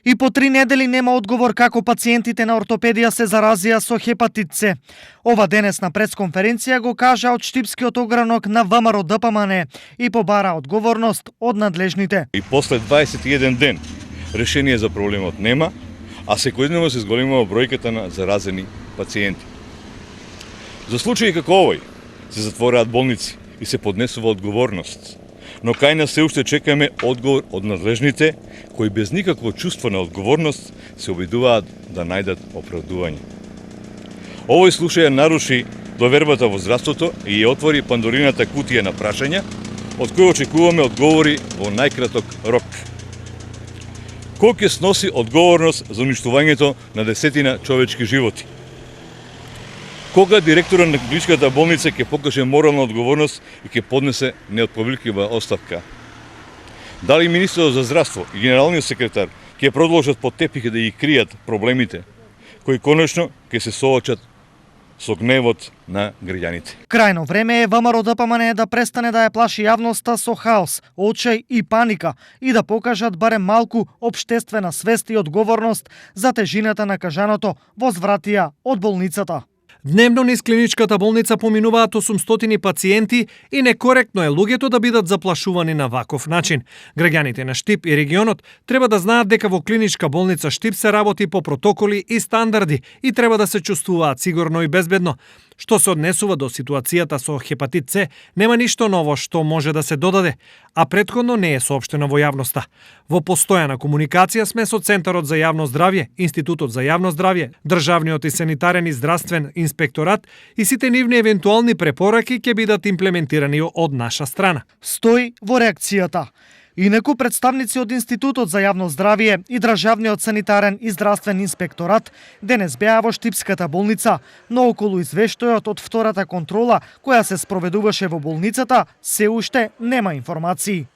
И по 3 недели нема одговор како пациентите на ортопедија се заразија со хепатит С. Ова денес на пресконференција го кажа од Штипскиот огранок на ВМРО ДПМН и побара одговорност од надлежните. И после 21 ден решение за проблемот нема, а секојдневно се зголемува бројката на заразени пациенти. За случаи како овој се затвораат болници и се поднесува одговорност. Но кај нас се уште чекаме одговор од надлежните, кои без никакво чувство на одговорност се обидуваат да најдат оправдување. Овој случај наруши довербата во здравството и ја отвори пандорината кутија на прашања, од кои очекуваме одговори во најкраток рок. Кој ќе сноси одговорност за уништувањето на десетина човечки животи? Кога директорот на клиничката болница ќе покаже морална одговорност и ќе поднесе неотповиклива оставка? Дали министерот за здравство и генералниот секретар ќе продолжат под тепих да ги кријат проблемите, кои конечно ќе се соочат со гневот на граѓаните? Крајно време е ВМРО ДПМН да престане да ја плаши јавноста со хаос, очај и паника и да покажат барем малку општествена свест и одговорност за тежината на кажаното во звратија од болницата. Дневно низ клиничката болница поминуваат 800 пациенти и некоректно е луѓето да бидат заплашувани на ваков начин. Граѓаните на Штип и регионот треба да знаат дека во клиничка болница Штип се работи по протоколи и стандарди и треба да се чувствуваат сигурно и безбедно. Што се однесува до ситуацијата со хепатит С, нема ништо ново што може да се додаде, а претходно не е соопштено во јавноста. Во постојана комуникација сме со Центарот за јавно здравје, Институтот за јавно здравје, Државниот и санитарен и здравствен инспекторат и сите нивни евентуални препораки ќе бидат имплементирани од наша страна. Стои во реакцијата. Инаку представници од Институтот за јавно здравје и Државниот санитарен и здравствен инспекторат денес беа во Штипската болница, но околу извештајот од втората контрола која се спроведуваше во болницата се уште нема информации.